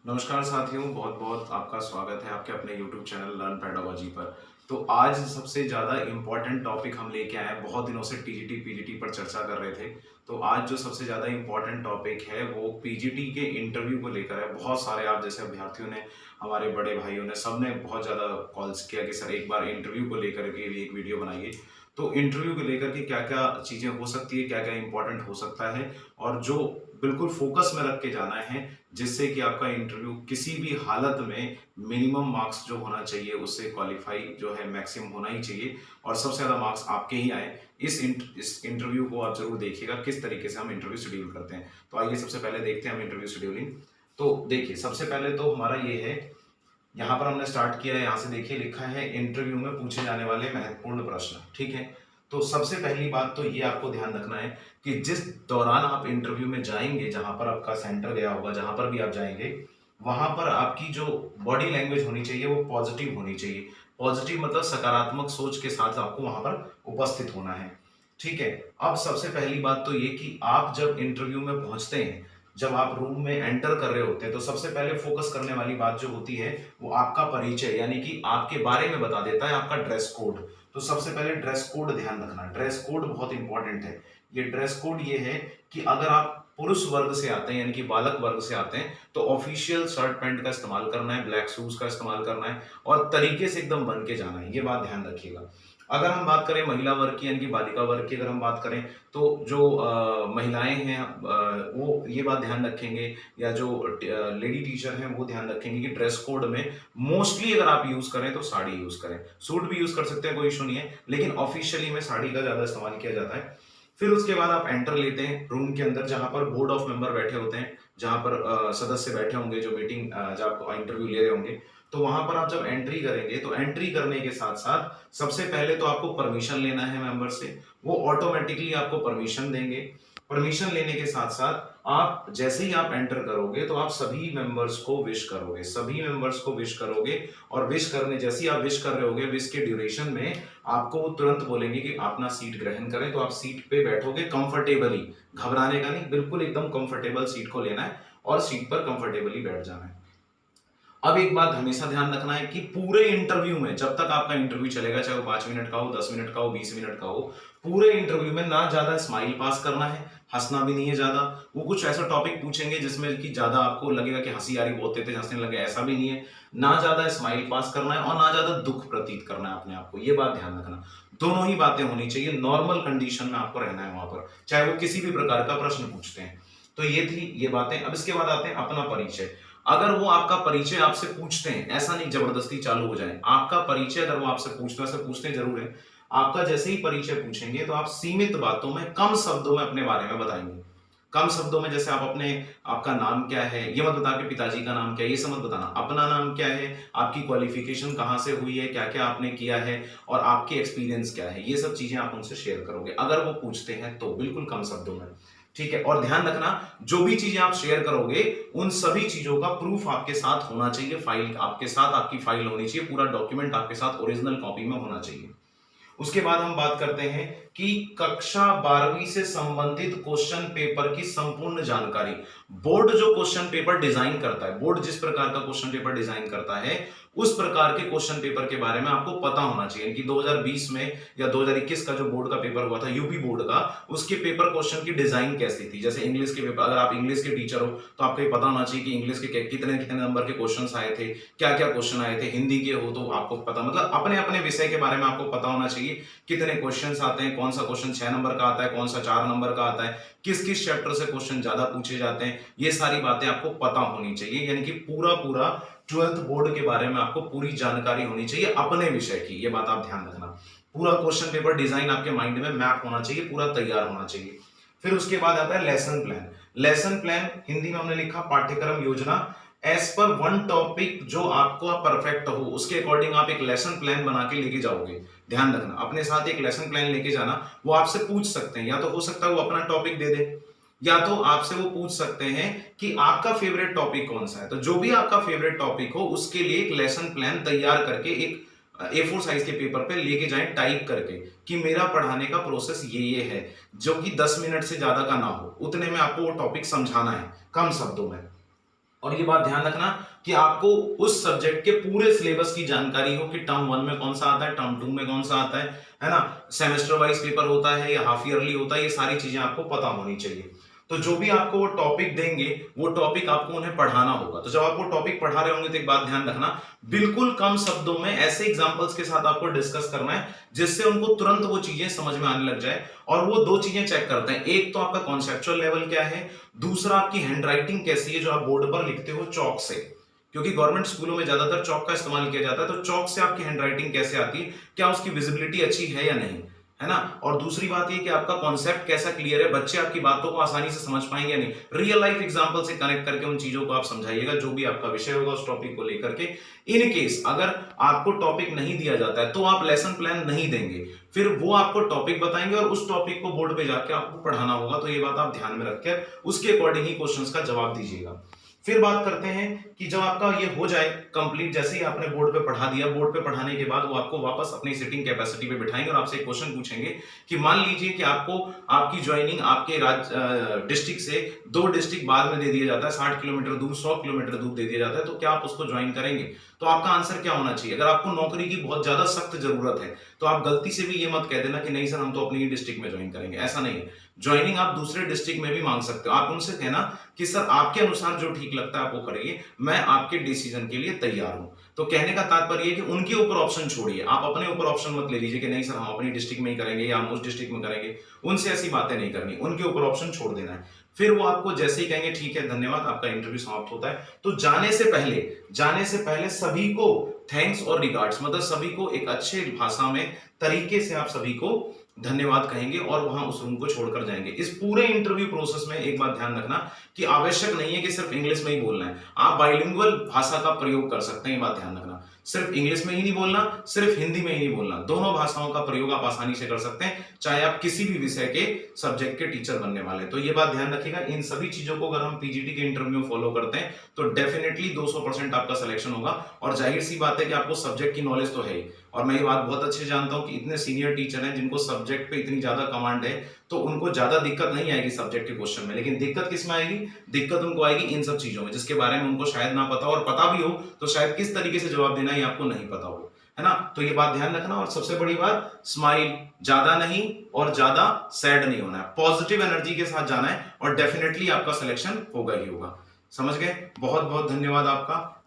नमस्कार साथियों, बहुत बहुत आपका स्वागत है आपके अपने YouTube चैनल लर्न पेडागोजी पर। तो आज सबसे ज़्यादा इम्पोर्टेंट टॉपिक हम लेके आए हैं। बहुत दिनों से टीजीटी पीजीटी पर चर्चा कर रहे थे। तो आज जो सबसे ज़्यादा इम्पोर्टेंट टॉपिक है वो पीजीटी के इंटरव्यू को लेकर है। बहुत सारे आप जैसे अभ्यर्थियों ने, हमारे बड़े भाइयों ने, सबने बहुत ज़्यादा कॉल्स किया कि सर एक बार इंटरव्यू को लेकर के भी एक वीडियो बनाइए। तो इंटरव्यू को लेकर के क्या क्या चीज़ें हो सकती है, क्या क्या इंपॉर्टेंट हो सकता है, और जो बिल्कुल फोकस में रख के जाना है जिससे कि आपका इंटरव्यू किसी भी हालत में मिनिमम मार्क्स जो होना चाहिए उससे क्वालिफाई जो है मैक्सिमम होना ही चाहिए, और सबसे ज़्यादा मार्क्स आपके ही आए। इस इंटरव्यू को आप जरूर देखिएगा किस तरीके से हम इंटरव्यू शेड्यूल करते हैं। तो आइए सबसे पहले देखते हैं हम इंटरव्यू शेड्यूलिंग। तो देखिए, सबसे पहले तो हमारा ये है, यहाँ पर हमने स्टार्ट किया है, यहाँ से देखिए लिखा है इंटरव्यू में पूछे जाने वाले महत्वपूर्ण प्रश्न। ठीक है, तो सबसे पहली बात तो ये आपको ध्यान रखना है कि जिस दौरान आप इंटरव्यू में जाएंगे, जहां पर आपका सेंटर गया होगा, जहां पर भी आप जाएंगे, वहां पर आपकी जो बॉडी लैंग्वेज होनी चाहिए वो पॉजिटिव होनी चाहिए। पॉजिटिव मतलब सकारात्मक सोच के साथ आपको वहां पर उपस्थित होना है। ठीक है, अब सबसे पहली बात तो ये कि आप जब इंटरव्यू में पहुंचते हैं, जब आप रूम में एंटर कर रहे होते हैं, तो सबसे पहले फोकस करने वाली बात जो होती है वो आपका परिचय, यानी कि आपके बारे में बता देता है आपका ड्रेस कोड। तो सबसे पहले ड्रेस कोड ध्यान रखना, ड्रेस कोड बहुत इंपॉर्टेंट है। ये ड्रेस कोड ये है कि अगर आप पुरुष वर्ग से आते हैं, यानी कि बालक वर्ग से आते हैं, तो ऑफिशियल शर्ट पैंट का इस्तेमाल करना है, ब्लैक शूज का इस्तेमाल करना है, और तरीके से एकदम बन के जाना है। ये बात ध्यान रखिएगा। अगर हम बात करें महिला वर्ग की, यानी कि बालिका वर्ग की, अगर हम बात करें, तो जो महिलाएं हैं वो ये बात ध्यान रखेंगे, या जो लेडी टीचर हैं वो ध्यान रखेंगे कि ड्रेस कोड में मोस्टली अगर आप यूज करें तो साड़ी यूज करें। सूट भी यूज कर सकते हैं, कोई इशू नहीं है, लेकिन ऑफिशियली में साड़ी का ज्यादा इस्तेमाल किया जाता है। फिर उसके बाद आप एंटर लेते हैं रूम के अंदर, जहां पर बोर्ड ऑफ मेंबर बैठे होते हैं, जहां पर सदस्य बैठे होंगे जो मीटिंग जब इंटरव्यू ले रहे होंगे। तो वहां पर आप जब एंट्री करेंगे, तो एंट्री करने के साथ साथ सबसे पहले तो आपको परमिशन लेना है मेंबर से। वो ऑटोमेटिकली आपको परमिशन देंगे। परमिशन लेने के साथ साथ आप जैसे ही आप एंटर करोगे तो आप सभी मेंबर्स को विश करोगे, सभी मेंबर्स को विश करोगे। और विश करने, जैसे ही आप विश कर रहे होगे, विश के ड्यूरेशन में आपको वो तुरंत बोलेंगे कि अपना सीट ग्रहण करें। तो आप सीट पे बैठोगे कंफर्टेबली, घबराने का नहीं, बिल्कुल एकदम कंफर्टेबल सीट को लेना है और सीट पर कंफर्टेबली बैठ जाना है। अब एक बात हमेशा ध्यान रखना है कि पूरे इंटरव्यू में, जब तक आपका इंटरव्यू चलेगा, चाहे वो 5 मिनट का हो, 10 मिनट का हो, 20 मिनट का हो, पूरे इंटरव्यू में ना ज्यादा स्माइल पास करना है, हंसना भी नहीं है ज्यादा। वो कुछ ऐसा टॉपिक पूछेंगे जिसमें कि ज्यादा आपको लगेगा कि हंसी आ रही, बहुत तेज हंसने लगे, ऐसा भी नहीं है। ना ज्यादा स्माइल पास करना है और ना ज्यादा दुख प्रतीत करना है अपने आप को, ये बात ध्यान रखना। दोनों ही बातें होनी चाहिए, नॉर्मल कंडीशन में आपको रहना है वहां पर, चाहे वो किसी भी प्रकार का प्रश्न पूछते हैं। तो ये थी ये बातें। अब इसके बाद आते हैं अपना परिचय। अगर वो आपका परिचय आपसे पूछते हैं, ऐसा नहीं जबरदस्ती चालू हो जाए, आपका परिचय अगर वो आपसे पूछते हैं, ऐसे पूछते हैं जरूर है, आपका जैसे ही परिचय पूछेंगे तो आप सीमित बातों में, कम शब्दों में अपने बारे में बताएंगे। कम शब्दों में, जैसे आप अपने, आपका नाम क्या है, ये मत बता के पिताजी का नाम क्या है, ये सब मत बताना। अपना नाम क्या है, आपकी क्वालिफिकेशन कहाँ से हुई है, क्या क्या आपने किया है, और आपके एक्सपीरियंस क्या है, ये सब चीजें आप उनसे शेयर करोगे अगर वो पूछते हैं तो, बिल्कुल कम शब्दों में। ठीक है, और ध्यान रखना, जो भी चीजें आप शेयर करोगे उन सभी चीजों का प्रूफ आपके साथ होना चाहिए, फाइल आपके साथ, आपकी फाइल होनी चाहिए, पूरा डॉक्यूमेंट आपके साथ ओरिजिनल कॉपी में होना चाहिए। उसके बाद हम बात करते हैं कि कक्षा 12वीं से संबंधित क्वेश्चन पेपर की संपूर्ण जानकारी। बोर्ड जो क्वेश्चन पेपर डिजाइन करता है, बोर्ड जिस प्रकार का क्वेश्चन पेपर डिजाइन करता है, उस प्रकार के क्वेश्चन पेपर के बारे में आपको पता होना चाहिए कि 2020 में या 2021 का जो बोर्ड का पेपर हुआ था, यूपी बोर्ड का, उसके पेपर क्वेश्चन की डिजाइन कैसी थी। जैसे इंग्लिश के पेपर, अगर आप इंग्लिश के टीचर हो तो आपको ये पता होना चाहिए कि इंग्लिश के कितने कितने नंबर के क्वेश्चन आए थे, क्या क्या क्वेश्चन आए थे। हिंदी के हो तो आपको पता, मतलब अपने अपने विषय के बारे में आपको पता होना चाहिए कितने क्वेश्चंस आते हैं, कौन सा क्वेश्चन 6 नंबर का आता है, कौन सा 4 नंबर का आता है, किस किस चैप्टर से क्वेश्चन ज्यादा पूछे जाते हैं, ये सारी बातें आपको पता होनी चाहिए। यानी कि पूरा पूरा 12th बोर्ड के बारे में आपको पूरी जानकारी होनी चाहिए अपने विषय की, ये बात आप ध्यान रखना। पूरा क्वेश्चन पेपर डिजाइन आपके माइंड में मैप होना चाहिए, पूरा तैयार होना चाहिए। फिर उसके बाद आता है lesson plan. Lesson plan Hindi में हमने लिखा पाठ्यक्रम योजना। एज पर वन टॉपिक जो आपको परफेक्ट हो, उसके अकॉर्डिंग आप एक लेसन प्लान बना के लेके जाओगे। ध्यान रखना, अपने साथ एक लेसन प्लान लेके जाना। वो आपसे पूछ सकते हैं, या तो हो सकता है वो अपना टॉपिक दे दे, या तो आपसे वो पूछ सकते हैं कि आपका फेवरेट टॉपिक कौन सा है। तो जो भी आपका फेवरेट टॉपिक हो उसके लिए एक लेसन प्लान तैयार करके एक A4 साइज के पेपर पे लेके जाएं, टाइप करके, कि मेरा पढ़ाने का प्रोसेस ये है, जो कि 10 मिनट से ज्यादा का ना हो, उतने में आपको वो टॉपिक समझाना है, कम शब्दों में। और ये बात ध्यान रखना कि आपको उस सब्जेक्ट के पूरे सिलेबस की जानकारी हो कि टर्म 1 में कौन सा आता है, टर्म 2 में कौन सा आता है ना, सेमेस्टर वाइज पेपर होता है या हाफ ईयरली होता है, ये सारी चीजें आपको पता होनी चाहिए। तो जो भी आपको वो टॉपिक देंगे वो टॉपिक आपको उन्हें पढ़ाना होगा। तो जब आप वो टॉपिक पढ़ा रहे होंगे तो एक बात ध्यान रखना, बिल्कुल कम शब्दों में ऐसे एग्जांपल्स के साथ आपको डिस्कस करना है जिससे उनको तुरंत वो चीजें समझ में आने लग जाए। और वो दो चीजें चेक करते हैं, एक तो आपका कॉन्सेप्चुअल लेवल क्या है, दूसरा आपकी हैंडराइटिंग कैसी है जो आप बोर्ड पर लिखते हो चौक से, क्योंकि गवर्नमेंट स्कूलों में ज्यादातर चौक का इस्तेमाल किया जाता है। तो चौक से आपकी हैंडराइटिंग कैसे आती है, क्या उसकी विजिबिलिटी अच्छी है या नहीं, है ना। और दूसरी बात ये कि आपका कॉन्सेप्ट कैसा क्लियर है, बच्चे आपकी बातों को आसानी से समझ पाएंगे या नहीं। रियल लाइफ एग्जांपल से कनेक्ट करके उन चीजों को आप समझाइएगा जो भी आपका विषय होगा उस टॉपिक को लेकर के। इन केस अगर आपको टॉपिक नहीं दिया जाता है तो आप लेसन प्लान नहीं देंगे, फिर वो आपको टॉपिक बताएंगे और उस टॉपिक को बोर्ड पे जाके आपको पढ़ाना होगा। तो ये बात आप ध्यान में रखकर उसके अकॉर्डिंग ही क्वेश्चंस का जवाब दीजिएगा। फिर बात करते हैं कि जब आपका ये हो जाए कंप्लीट, जैसे ही आपने बोर्ड पे पढ़ा दिया, बोर्ड पे पढ़ाने के बाद वो आपको वापस अपनी सिटिंग कैपेसिटी पे बिठाएंगे और आपसे एक क्वेश्चन पूछेंगे कि मान लीजिए कि आपको आपकी ज्वाइनिंग आपके डिस्ट्रिक्ट से 2 डिस्ट्रिक्ट बाद में दे दिया जाता है, 60 किलोमीटर दूर 100 किलोमीटर दूर दे दिया जाता है, तो क्या आप उसको ज्वाइन करेंगे? तो आपका आंसर क्या होना चाहिए? अगर आपको नौकरी की बहुत ज्यादा सख्त जरूरत है तो आप गलती से भी ये मत कह देना कि नहीं सर हम तो अपनी ही डिस्ट्रिक्ट में ज्वाइन करेंगे, ऐसा नहीं है। ज्वाइनिंग आप दूसरे डिस्ट्रिक्ट में भी मांग सकते हो। आप उनसे कहना कि सर आपके अनुसार जो ठीक लगता है आप वो करिए, मैं आपके डिसीजन के लिए तैयार हूं। तो कहने का तात्पर्य है कि उनके ऊपर ऑप्शन छोड़िए, आप अपने ऊपर ऑप्शन मत ले लीजिए कि नहीं सर हम अपनी डिस्ट्रिक्ट में ही करेंगे या हम उस डिस्ट्रिक्ट में करेंगे। उनसे ऐसी बातें नहीं करनी, उनके ऊपर ऑप्शन छोड़ देना है। फिर वो आपको जैसे ही कहेंगे ठीक है धन्यवाद आपका इंटरव्यू समाप्त होता है, तो जाने से पहले सभी को थैंक्स और रिगार्ड्स, मतलब सभी को एक अच्छे भाषा में तरीके से आप सभी को धन्यवाद कहेंगे और वहां उस रूम को छोड़कर जाएंगे। इस पूरे इंटरव्यू प्रोसेस में एक बात ध्यान रखना कि आवश्यक नहीं है कि सिर्फ इंग्लिश में ही बोलना है, आप बाइलिंगुअल भाषा का प्रयोग कर सकते हैं। ये बात ध्यान रखना, सिर्फ इंग्लिश में ही नहीं बोलना, सिर्फ हिंदी में ही नहीं बोलना, दोनों भाषाओं का प्रयोग आप आसानी से कर सकते हैं, चाहे आप किसी भी विषय के सब्जेक्ट के टीचर बनने वाले। तो ये बात ध्यान रखिएगा, इन सभी चीजों को अगर हम पीजीटी के इंटरव्यू में फॉलो करते हैं तो डेफिनेटली 200% आपका सिलेक्शन होगा। और जाहिर सी बात है कि आपको सब्जेक्ट की नॉलेज तो है ही, और मैं ये बात बहुत अच्छे से जानता हूं कि इतने सीनियर टीचर हैं जिनको सब्जेक्ट पे इतनी ज्यादा कमांड है, तो उनको ज्यादा दिक्कत नहीं आएगी सब्जेक्ट के क्वेश्चन में। लेकिन दिक्कत किस में आएगी? दिक्कत उनको आएगी इन सब चीजों में जिसके बारे में उनको शायद ना पता हो, और पता भी हो तो शायद किस तरीके से जवाब देना है आपको नहीं पता हो, है ना। तो ये बात ध्यान रखना। और सबसे बड़ी बात, स्माइल, ज्यादा नहीं और ज्यादा सैड नहीं होना है, पॉजिटिव एनर्जी के साथ जाना है और डेफिनेटली आपका सिलेक्शन होगा ही होगा। समझ गए? बहुत बहुत धन्यवाद आपका।